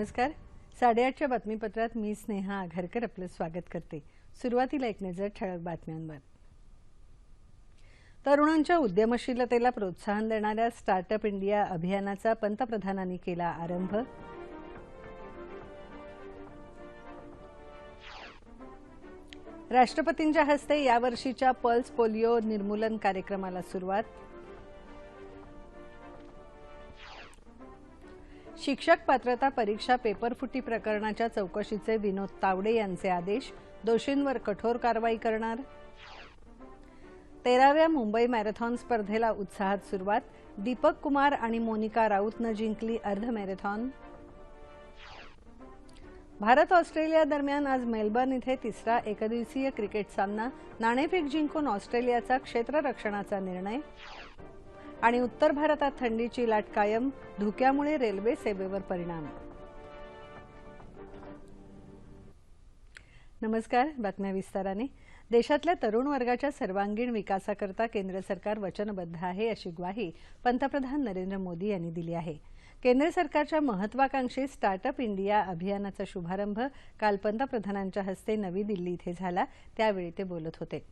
नमस्कार. 8:30च्या बातमीपत्रात मी स्नेहा आघरकर आपलं स्वागत करते. सुरुवातीला एक नजर ठळक बातम्यांवर. तरुणांच्या उद्यमशीलतेला प्रोत्साहन देणाऱ्या स्टार्टअप इंडिया अभियानाचा पंतप्रधानांनी केला आरंभ. राष्ट्रपतींच्या हस्ते यावर्षीच्या पल्स पोलिओ निर्मूलन कार्यक्रमाला सुरुवात. शिक्षक पात्रता परीक्षा पेपरफुटी प्रकरणाच्या चौकशीचे विनोद तावडे यांचे आदेश. दोषींवर कठोर कारवाई करणार. 13व्या मुंबई मॅरेथॉन स्पर्धेला उत्साहात सुरुवात. दीपक कुमार आणि मोनिका राऊतनं जिंकली अर्ध मॅरेथॉन. भारत ऑस्ट्रेलिया दरम्यान आज मेलबर्न इथे तिसरा एकदिवसीय क्रिकेट सामना. नाणेफेक जिंकून ऑस्ट्रेलियाचा क्षेत्ररक्षणाचा निर्णय. आणि उत्तर भारतात थंडीची लाट कायम. धुक्यामुळे रेल्वे सेवेवर परिणाम. नमस्कार. बातम्या विस्ताराने. देशातल्या तरुण वर्गाच्या सर्वांगीण विकासाकरता केंद्र सरकार वचनबद्ध आहे अशी ग्वाही पंतप्रधान नरेंद्र मोदी यांनी दिली आहे. केंद्र सरकारच्या महत्वाकांक्षी स्टार्टअप इंडिया अभियानाचा शुभारंभ काल पंतप्रधानांच्या हस्ते नवी दिल्ली इथे झाला. त्यावेळी ते बोलत होते.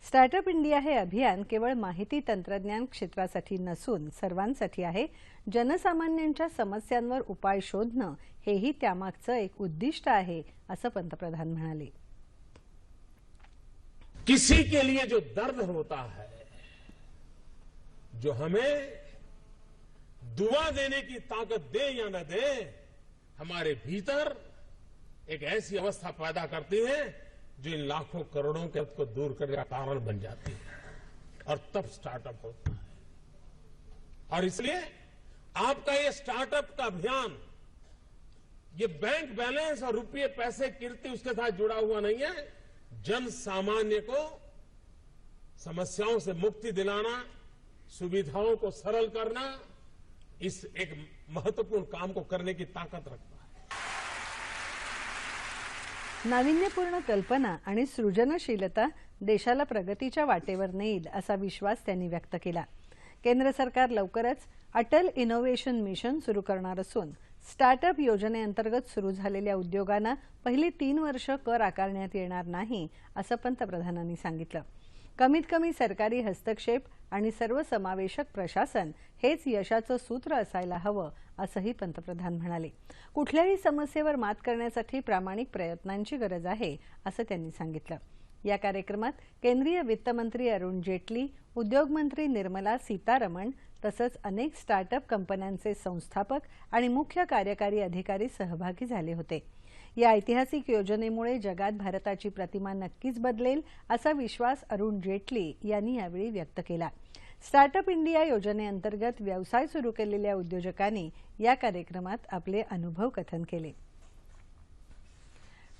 स्टार्टअप इंडिया हे अभियान केवळ माहिती तंत्रज्ञान क्षेत्रासाठी नसून सर्वांसाठी आहे. जनसामान्यांच्या समस्यांवर उपाय शोधणं हेही त्यामागचं एक उद्दिष्ट आहे असं पंतप्रधान म्हणाले. किसी के लिए जो दर्द होता है, जो हमें दुआ देने की ताकत दे या न दे, हमारे भीतर एक ऐसी अवस्था पैदा करती है जो इन लाखों करोड़ों के को दूर करने का कारण बन जाती है और तब स्टार्टअप होता है. और इसलिए आपका ये स्टार्टअप का अभियान ये बैंक बैलेंस और रुपये पैसे कीर्ति उसके साथ जुड़ा हुआ नहीं है. जन सामान्य को समस्याओं से मुक्ति दिलाना, सुविधाओं को सरल करना, इस एक महत्वपूर्ण काम को करने की ताकत रखता है. नाविन्यपूर्ण कल्पना आणि सृजनशीलता देशाला प्रगतीच्या वाटेवर नेईल असा विश्वास त्यांनी व्यक्त केला. केंद्र सरकार लवकरच अटल इनोव्हेशन मिशन सुरू करणार असून स्टार्टअप योजनेअंतर्गत सुरू झालेल्या उद्योगांना पहिली 3 वर्ष कर आकारण्यात येणार नाही असं पंतप्रधानांनी सांगितलं. कमीत कमी सरकारी हस्तक्षेप आणि सर्वसमावेशक प्रशासन हेच यशाचं सूत्र असायला हवं असंही पंतप्रधान म्हणाले. कुठल्याही समस्येवर मात करण्यासाठी प्रामाणिक प्रयत्नांची गरज आहे असं त्यांनी सांगितलं. या कार्यक्रमात केंद्रीय वित्तमंत्री अरुण जेटली, उद्योगमंत्री निर्मला सीतारमण तसंच अनेक स्टार्टअप कंपन्यांचे संस्थापक आणि मुख्य कार्यकारी अधिकारी सहभागी झाले होते. या ऐतिहासिक योजनेमुळे जगात भारताची प्रतिमा नक्कीच बदलेल असा विश्वास अरुण जेटली यांनी यावेळी व्यक्त केला. स्टार्टअप इंडिया योजनेअंतर्गत व्यवसाय सुरू केलेल्या उद्योजकांनी या कार्यक्रमात आपले अनुभव कथन केले.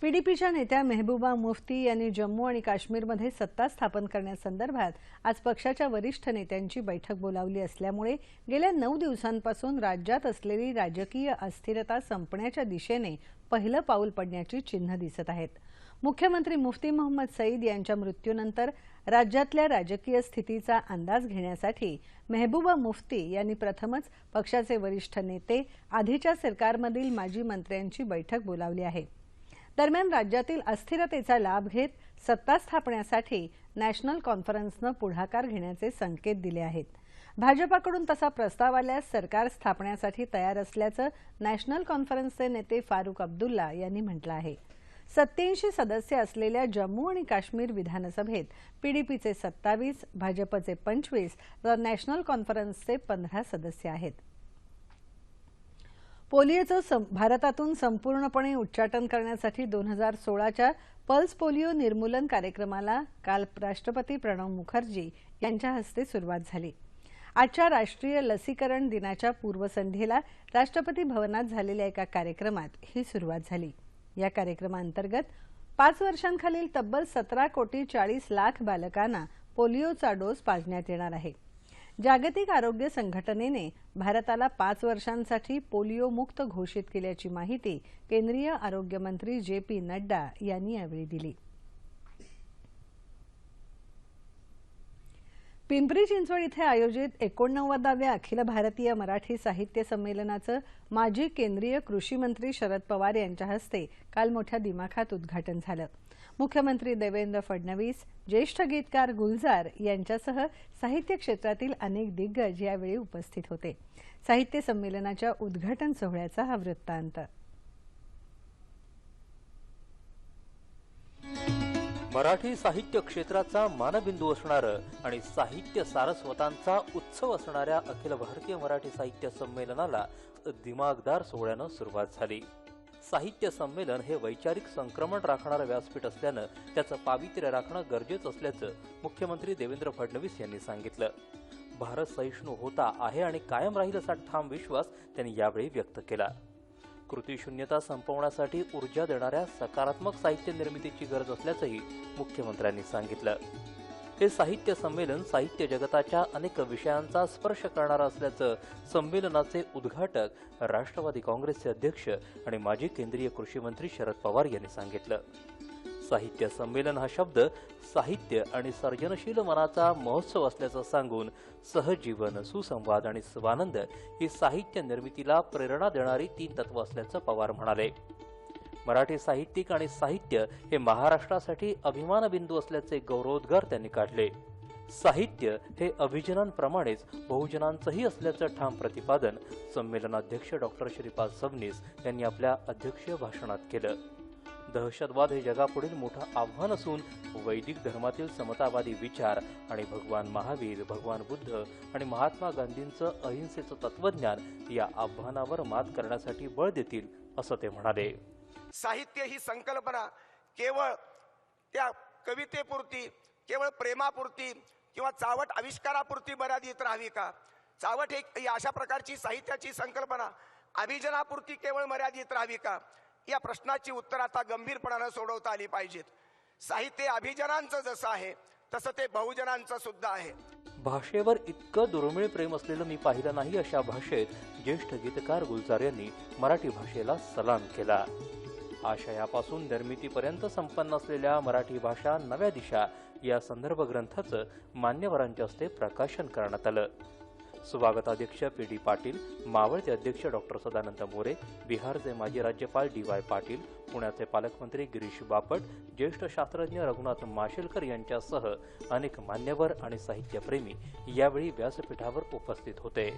पीडीपीच्या नेत्या मेहबूबा मुफ्ती यांनी जम्मू आणि काश्मीरमध्ये सत्ता स्थापन करण्यासंदर्भात आज पक्षाच्या वरिष्ठ नेत्यांची बैठक बोलावली असल्यामुळे गेल्या 9 दिवसांपासून राज्यात असलेली राजकीय अस्थिरता संपण्याच्या दिशेने पहिलं पाऊल पडण्याची चिन्ह दिसत आहेत. मुख्यमंत्री मुफ्ती मोहम्मद सईद यांच्या मृत्यूनंतर राज्यातल्या राजकीय स्थितीचा अंदाज घेण्यासाठी मेहबूबा मुफ्ती यांनी प्रथमच पक्षाचे वरिष्ठ नेते, आधीच्या सरकारमधील माजी मंत्र्यांची बैठक बोलावली आहे. दरम्यान राज्यातील अस्थिरतेचा लाभ घेत सत्ता स्थापण्यासाठी नॅशनल कॉन्फरन्सनं पुढाकार घेण्याचे संकेत दिले आहेत. भाजपाकडून तसा प्रस्ताव आल्यास सरकार स्थापण्यासाठी तयार असल्याचं नॅशनल कॉन्फरन्सचे नेते फारुख अब्दुल्ला यांनी म्हटलं आहे. 87 सदस्य असलेल्या जम्मू आणि काश्मीर विधानसभेत पीडीपीचे 27, भाजपचे 25 तर नॅशनल कॉन्फरन्सचे 15 सदस्य आहेत. पोलिओचं भारतातून संपूर्णपणे उच्चाटन करण्यासाठी 2016च्या पल्स पोलिओ निर्मूलन कार्यक्रमाला काल राष्ट्रपती प्रणव मुखर्जी यांच्या हस्ते सुरुवात झाली. आजच्या राष्ट्रीय लसीकरण दिनाच्या पूर्वसंध्येला राष्ट्रपती भवनात झालेल्या एका कार्यक्रमात ही सुरुवात झाली. या कार्यक्रमाअंतर्गत 5 वर्षांखालील तब्बल 17,40,00,000 बालकांना पोलिओचा डोस पाजण्यात येणार आहे. जागतिक आरोग्य संघटनेने भारताला 5 वर्षांसाठी पोलिओ मुक्त घोषित केल्याची माहिती केंद्रीय आरोग्य मंत्री जे.पी. नड्डा यांनी यावेळी दिली. पिंपरी चिंचवड इथे आयोजित 89व्या अखिल भारतीय मराठी साहित्य संमेलनाचं माजी केंद्रीय कृषी मंत्री शरद पवार यांच्या हस्ते काल मोठ्या दिमाखात उद्घाटन झालं। मुख्यमंत्री देवेंद्र फडणवीस, ज्येष्ठ गीतकार गुलजार यांच्यासह साहित्य क्षेत्रातील अनेक दिग्गज यावेळी उपस्थित होते। साहित्य संमेलनाच्या उद्घाटन सोहळ्याचा हा वृत्तांत। मराठी साहित्य क्षेत्राचा मानबिंदू असणारं आणि साहित्य सारस्वतांचा उत्सव असणाऱ्या अखिल भारतीय मराठी साहित्य संमेलनाला दिमागदार सोहळ्यानं सुरुवात झाली। साहित्य संमेलन हे वैचारिक संक्रमण राखणारं व्यासपीठ असल्यानं त्याचं पावित्र्य राखणं गरजेचं असल्याचं मुख्यमंत्री देवेंद्र फडणवीस यांनी सांगितलं। भारत सहिष्णू होता आहे आणि कायम राहील असा ठाम विश्वास त्यांनी यावेळी व्यक्त केला। कृतीशून्यता संपवण्यासाठी ऊर्जा देणाऱ्या सकारात्मक साहित्य निर्मितीची गरज असल्याचंही मुख्यमंत्र्यांनी सांगितलं। हे साहित्य संमेलन साहित्य जगताच्या अनेक विषयांचा स्पर्श करणारं असल्याचं संमेलनाचे उद्घाटक राष्ट्रवादी काँग्रेसचे अध्यक्ष आणि माजी केंद्रीय कृषी मंत्री शरद पवार यांनी सांगितलं। साहित्य संमेलन हा शब्द साहित्य आणि सर्जनशील मनाचा महोत्सव असल्याचं सांगून सहजीवन, सुसंवाद आणि स्वानंद ही साहित्य निर्मितीला प्रेरणा देणारी 3 तत्व असल्याचं पवार म्हणाले। मराठी साहित्यिक आणि साहित्य हे महाराष्ट्रासाठी अभिमान बिंदू असल्याचे गौरवोद्गार त्यांनी काढले। साहित्य हे अभिजनांप्रमाणेच बहुजनांचंही असल्याचं ठाम प्रतिपादन संमेलनाध्यक्ष डॉक्टर श्रीपाद सबनीस यांनी आपल्या अध्यक्षीय भाषणात केलं। दहशतवाद हे जगापुढील मोठं आव्हान असून वैदिक धर्मातील समतावादी विचार आणि भगवान महावीर, भगवान बुद्ध आणि महात्मा गांधींचं अहिंसेचं तत्वज्ञान या आव्हानावर मात करण्यासाठी बळ देतील असं ते म्हणाले। साहित्य ही संकल्पना केवळ त्या कवितेपुरती, केवळ प्रेमापुरती किंवा चावट आविष्कारापुरती मर्यादित राहावी का? चावट ही अशा प्रकारची साहित्याची संकल्पना अभिजनापुरती केवळ मर्यादित राहावी का? या प्रश्नाची उत्तर आता गंभीरपणाने सोडवता आली पाहिजेत। साहित्य अभिजनांचं जसं आहे तसं ते बहुजनांचं सुद्धा आहे। भाषेवर इतकं दुर्मिळ प्रेम असलेलं मी पाहिलं नाही अशा भाषेत ज्येष्ठ गीतकार गुलजार यांनी मराठी भाषेला सलाम केला। आशयापासून निर्मितीपर्यंत संपन्न असलेल्या मराठी भाषा नव्या दिशा या संदर्भ ग्रंथाचं मान्यवरांच्या हस्ते प्रकाशन करण्यात आलं। स्वागताध्यक्ष पी.डी. पाटील, मावळते अध्यक्ष डॉक्टर सदानंद मोरे, बिहारचे माजी राज्यपाल डी.वाय. पाटील, पुण्याचे पालकमंत्री गिरीश बापट, ज्येष्ठ शास्त्रज्ञ रघुनाथ माशेलकर यांच्यासह अनेक मान्यवर आणि साहित्यप्रेमी यावेळी व्यासपीठावर उपस्थित होते।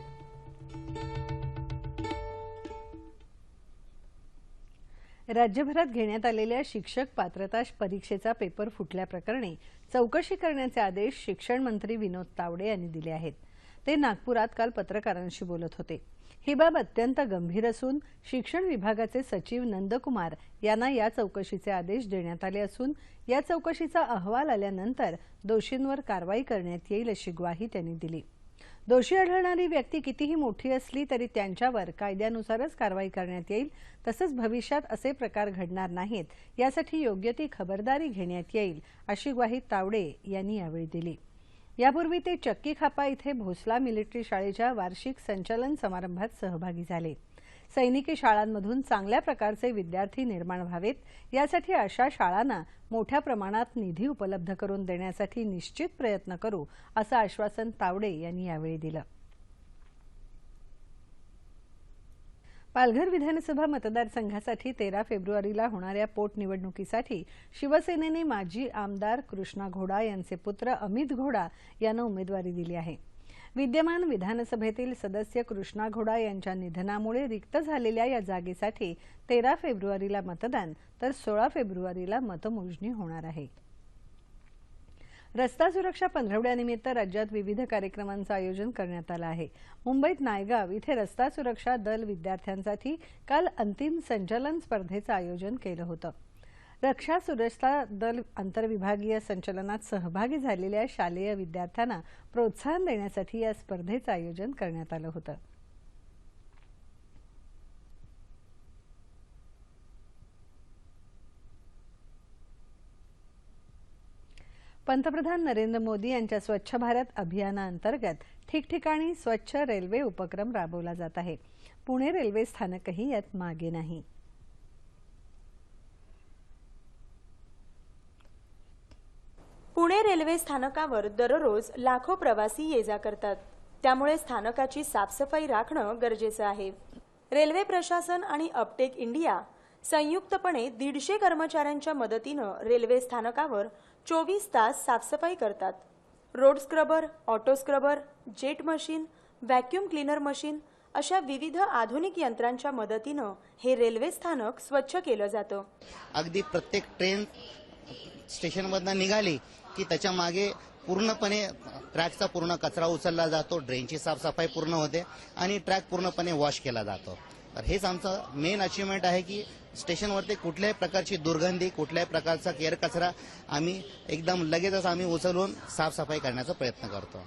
राज्यभरात घेण्यात आलेल्या शिक्षक पात्रता परीक्षेचा पेपर फुटल्याप्रकरणी चौकशी करण्याचे आदेश शिक्षण मंत्री विनोद तावडे यांनी दिले आहेत। ते नागपुरात काल पत्रकारांशी बोलत होते। ही बाब अत्यंत गंभीर असून शिक्षण विभागाचे सचिव नंदकुमार यांना या चौकशीचे आदेश देण्यात आले असून या चौकशीचा अहवाल आल्यानंतर दोषींवर कारवाई करण्यात येईल अशी ग्वाही त्यांनी दिली। दोषी आढळणारी व्यक्ती कितीही मोठी असली तरी त्यांच्यावर कायद्यानुसारच कारवाई करण्यात येईल, तसंच भविष्यात असे प्रकार घडणार नाहीत यासाठी योग्य ती खबरदारी घेण्यात येईल अशी ग्वाही तावडे यांनी यावेळी दिली। यापूर्वी ते चक्की खापा इथे भोसला मिलिटरी शाळेच्या वार्षिक संचलन समारंभात सहभागी झाले। सैनिकी शाळांमधून चांगल्या प्रकारचे विद्यार्थी निर्माण व्हावेत यासाठी अशा शाळांना मोठ्या प्रमाणात निधी उपलब्ध करून देण्यासाठी निश्चित प्रयत्न करू असं आश्वासन तावडे यांनी यावेळी दिलं। पालघर विधानसभा मतदारसंघासाठी 13 फेब्रुवारीला होणाऱ्या पोटनिवडणुकीसाठी शिवसेनेने माजी आमदार कृष्णा घोडा यांचे पुत्र अमित घोडा यांना उमेदवारी दिली आहे। विद्यमान विधानसभेतील सदस्य कृष्णा घोडा यांच्या निधनामुळे रिक्त झालेल्या या जागेसाठी 13 फेब्रुवारीला मतदान तर 16 फेब्रुवारीला मतमोजणी होणार आहे। रस्ता सुरक्षा पंधरवड्यानिमित्त राज्यात विविध कार्यक्रमांचं आयोजन करण्यात आलं आहे। मुंबईत नायगाव इथे रस्ता सुरक्षा दल विद्यार्थ्यांसाठी काल अंतिम संचलन स्पर्धेचं आयोजन केलं होतं। रक्षा सुरक्षा दल आंतरविभागीय संचलनात सहभागी झालेल्या शालेय विद्यार्थ्यांना प्रोत्साहन देण्यासाठी या स्पर्धेचं आयोजन करण्यात आलं होतं। पंतप्रधान नरेंद्र मोदी यांच्या स्वच्छ भारत अभियानाअंतर्गत ठिकठिकाणी स्वच्छ रेल्वे उपक्रम राबवला जात आहे। पुणे रेल्वे स्थानकही यात मागे नाही। पुणे रेल्वे स्थानकावर दररोज लाखो प्रवासी ये-जा करतात, त्यामुळे स्थानकाची साफसफाई राखणं गरजेचं आहे. रेल्वे प्रशासन आणि अपटेक इंडिया संयुक्तपणे 150 कर्मचाऱ्यांच्या मदतीनं रेल्वे स्थानकावर 24 तास साफसफाई करतात. Road scrubber, auto scrubber, jet machine, vacuum cleaner machine अशा विविध आधुनिक यंत्रांच्या मदतीनं हे रेल्वे स्थानक स्वच्छ केलं जातं. अगदी प्रत्येक ट्रेन स्टेशनमधनं निघाली की त्याच्या मागे पूर्णपणे ट्रॅकचा पूर्ण कचरा उचलला जातो, ड्रेनची साफसफाई पूर्ण होते आणि ट्रॅक पूर्णपणे वॉश केला जातो. तर हेच आमचं मेन अचिव्हमेंट आहे की स्टेशनवरती कुठल्याही प्रकारची दुर्गंधी, कुठल्याही प्रकारचा केर कचरा आम्ही एकदम लगेचच आम्ही उचलून साफसफाई करण्याचा प्रयत्न करतो.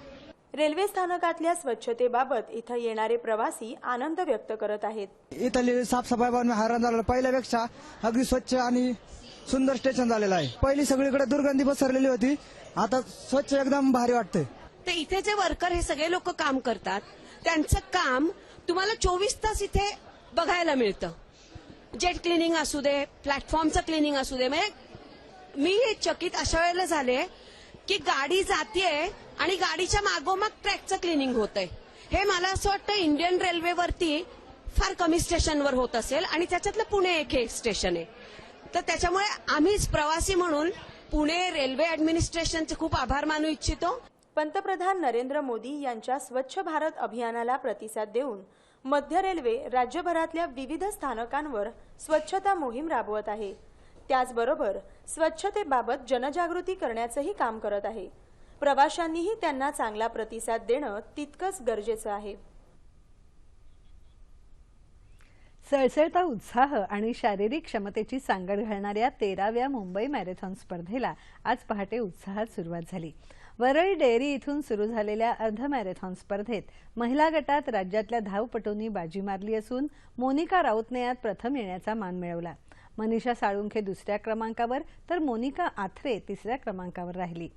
रेल्वे स्थानकातल्या स्वच्छतेबाबत इथं येणारे प्रवासी आनंद व्यक्त करत आहेत. इथली साफसफाई हैराण झालं. पहिल्यापेक्षा अगदी स्वच्छ आणि सुंदर स्टेशन झालेलं आहे. पहिली सगळीकडे दुर्गंधी पसरलेली होती, आता स्वच्छ एकदम भारी वाटते. तर इथे जे वर्कर हे सगळे लोक काम करतात, त्यांचं काम तुम्हाला 24 तास इथे बघायला मिळतं. जेट क्लिनिंग असू दे, प्लॅटफॉर्मचं क्लिनिंग असू दे. म्हणजे मी चकित अशा वेळेला झाले की गाडी जातीये आणि गाडीच्या मागोमाग ट्रॅकचं क्लिनिंग होतंय. हे मला असं वाटतं इंडियन रेल्वेवरती फार कमी स्टेशनवर होत असेल आणि त्याच्यातलं पुणे एक हे स्टेशन आहे. तर त्याच्यामुळे आम्हीच प्रवासी म्हणून पुणे रेल्वे ऍडमिनिस्ट्रेशनचे खूप आभार मानू इच्छितो. पंतप्रधान नरेंद्र मोदी यांच्या स्वच्छ भारत अभियानाला प्रतिसाद देऊन मध्य रेल्वे राज्यभरातल्या विविध स्थानकांवर स्वच्छता मोहीम राबवत आहे. त्याचबरोबर स्वच्छतेबाबत जनजागृती करण्याचंही काम करत आहे. प्रवाशांनीही त्यांना चांगला प्रतिसाद देणं तितकंच गरजेचं आहे. सळसळता उत्साह आणि शारीरिक क्षमतेची सांगड घालणाऱ्या 13व्या मुंबई मॅरेथॉन स्पर्धेला आज पहाटे उत्साहात सुरुवात झाली. वरळी डेअरी इथून सुरू झालेल्या अर्ध मॅरेथॉन स्पर्धेत महिला गटात राज्यातल्या धावपटूंनी बाजी मारली असून मोनिका राऊतने यात प्रथम येण्याचा मान मिळवला. मनीषा साळुंखे दुसऱ्या क्रमांकावर तर मोनिका आथरे तिसऱ्या क्रमांकावर राहिली.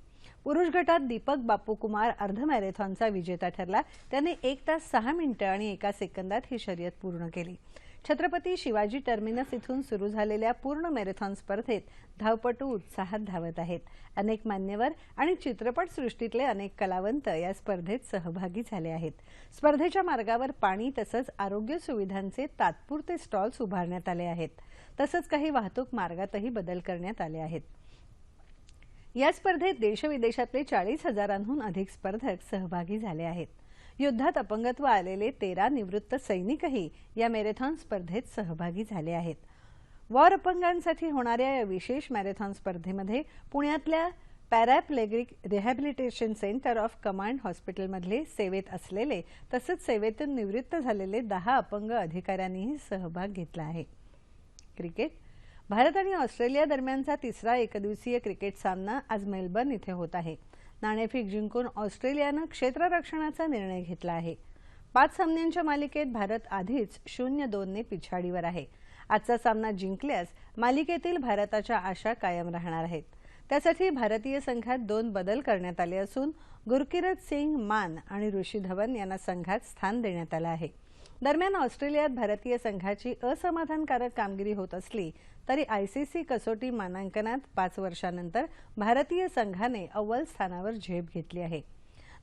पुरुष गटात दीपक बापूकुमार अर्ध मॅरेथॉनचा विजेता ठरला. त्याने 1 तास 6 मिनिटं आणि 1 सेकंदात ही शर्यत पूर्ण केली. छत्रपती शिवाजी टर्मिनस इथून सुरू झालेल्या पूर्ण मॅरेथॉन स्पर्धेत धावपटू उत्साहात धावत आहेत. अनेक मान्यवर आणि चित्रपटसृष्टीतले अनेक कलावंत या स्पर्धेत सहभागी झाले आहेत. स्पर्धेच्या मार्गावर पाणी तसंच आरोग्य सुविधांचे तात्पुरते स्टॉल्स उभारण्यात आले आहेत. तसंच काही वाहतूक मार्गातही बदल करण्यात आले आहेत. या स्पर्धेत देशविदेशातले 40,000हून अधिक स्पर्धक सहभागी झाले आहेत. युद्धात अपंगत्व आलेले 13 निवृत्त सैनिकही या मॅरेथॉन स्पर्धेत सहभागी झाले आहेत. वॉर अपंगांसाठी होणाऱ्या या विशेष मॅरेथॉन स्पर्धेमध्ये पुण्यातल्या पॅराप्लेगिक रिहॅबिलिटेशन सेंटर ऑफ कमांड हॉस्पिटलमधले सेवेत असलेले तसंच सेवेतून निवृत्त झालेले 10 अपंग अधिकाऱ्यांनीही सहभाग घेतला आहे. क्रिकेट. भारत आणि ऑस्ट्रेलिया दरम्यानचा तिसरा एकदिवसीय क्रिकेट सामना आज मेलबर्न इथे होत आहे. नाणेफेक जिंकून ऑस्ट्रेलियानं क्षेत्ररक्षणाचा निर्णय घेतला आहे. 5 सामन्यांच्या मालिकेत भारत आधीच 0-2 पिछाडीवर आहे. आजचा सामना जिंकल्यास मालिकेतील भारताच्या आशा कायम राहणार आहेत. त्यासाठी भारतीय संघात 2 बदल करण्यात आले असून गुरकीरत सिंग मान आणि ऋषी धवन यांना संघात स्थान देण्यात आलं आहे. दरम्यान ऑस्ट्रेलियात भारतीय संघाची असमाधानकारक कामगिरी होत असली तरी आयसीसी कसोटी मानांकनात 5 वर्षांनंतर भारतीय संघाने अव्वल स्थानावर झेप घेतली आहे.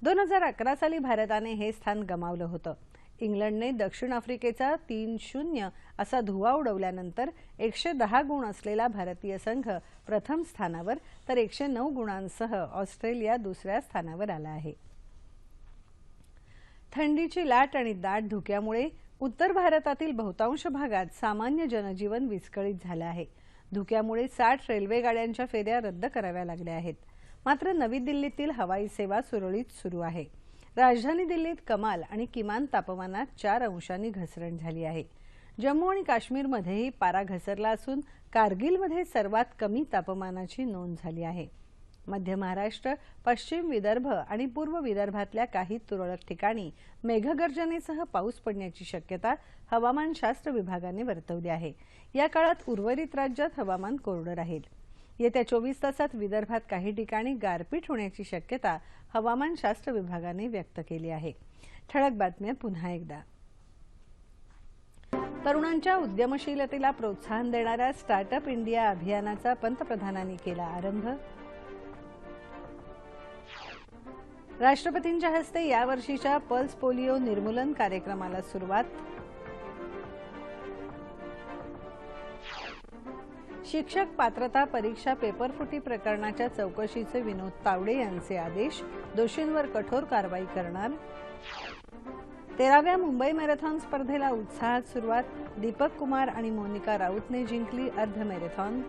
2011 साली भारताने हे स्थान गमावलं होतं. इंग्लंडने दक्षिण आफ्रिकेचा 3-0 असा धुव्वा उडवल्यानंतर 110 गुण असलेला भारतीय संघ प्रथम स्थानावर तर 109 गुणांसह ऑस्ट्रेलिया दुसऱ्या स्थानावर आला आहे. थंडीची लाट आणि दाट धुक्यामुळे उत्तर भारतातील बहुतांश भागात सामान्य जनजीवन विस्कळीत झालं आहे. धुक्यामुळे 60 रेल्वे गाड्यांच्या फेऱ्या रद्द कराव्या लागल्या आहेत. मात्र नवी दिल्लीतील हवाई सेवा सुरळीत सुरू आहे. राजधानी दिल्लीत कमाल आणि किमान तापमानात 4 अंशांनी घसरण झाली आहे. जम्मू आणि काश्मीरमध्येही पारा घसरला असून कारगिलमध्ये सर्वात कमी तापमानाची नोंद झाली आहे. मध्य महाराष्ट्र, पश्चिम विदर्भ आणि पूर्व विदर्भातल्या काही तुरळक ठिकाणी मेघगर्जनेसह पाऊस पडण्याची शक्यता हवामानशास्त्र विभागाने वर्तवली आहे. या काळात उर्वरित राज्यात हवामान कोरडं राहील. येत्या 24 तासात विदर्भात काही ठिकाणी गारपीट होण्याची शक्यता हवामानशास्त्र विभागाने व्यक्त केली आहे. ठळक बातम्या पुन्हा एकदा. तरुणांच्या उद्यमशीलतेला प्रोत्साहन देणाऱ्या स्टार्टअप इंडिया अभियानाचा पंतप्रधानांनी केला आरंभ. राष्ट्रपतींच्या हस्ते यावर्षीच्या पल्स पोलिओ निर्मूलन कार्यक्रमाला सुरुवात. शिक्षक पात्रता परीक्षा पेपरफुटी प्रकरणाच्या चौकशीचे विनोद तावडे यांचे आदेश. दोषींवर कठोर कारवाई करणार. 13व्या मुंबई मॅरेथॉन स्पर्धेला उत्साहात सुरुवात. दीपक कुमार आणि मोनिका राऊतने जिंकली अर्ध मॅरेथॉन.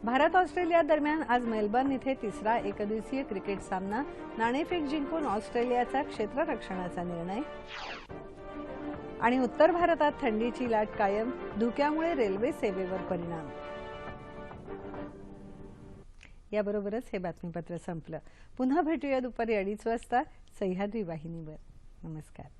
भारत ऑस्ट्रेलिया दरम्यान आज मेलबर्न इथे तिसरा एकदिवसीय क्रिकेट सामना. नाणेफेक जिंकून ऑस्ट्रेलियाचा क्षेत्ररक्षणाचा निर्णय. आणि उत्तर भारतात थंडीची लाट कायम. धुक्यामुळे रेल्वे सेवेवर परिणाम. याबरोबरच हे बातमीपत्र संपलं. पुन्हा भेटूया दुपारी 2:30 वाजता सह्याद्री वाहिनीवर. नमस्कार.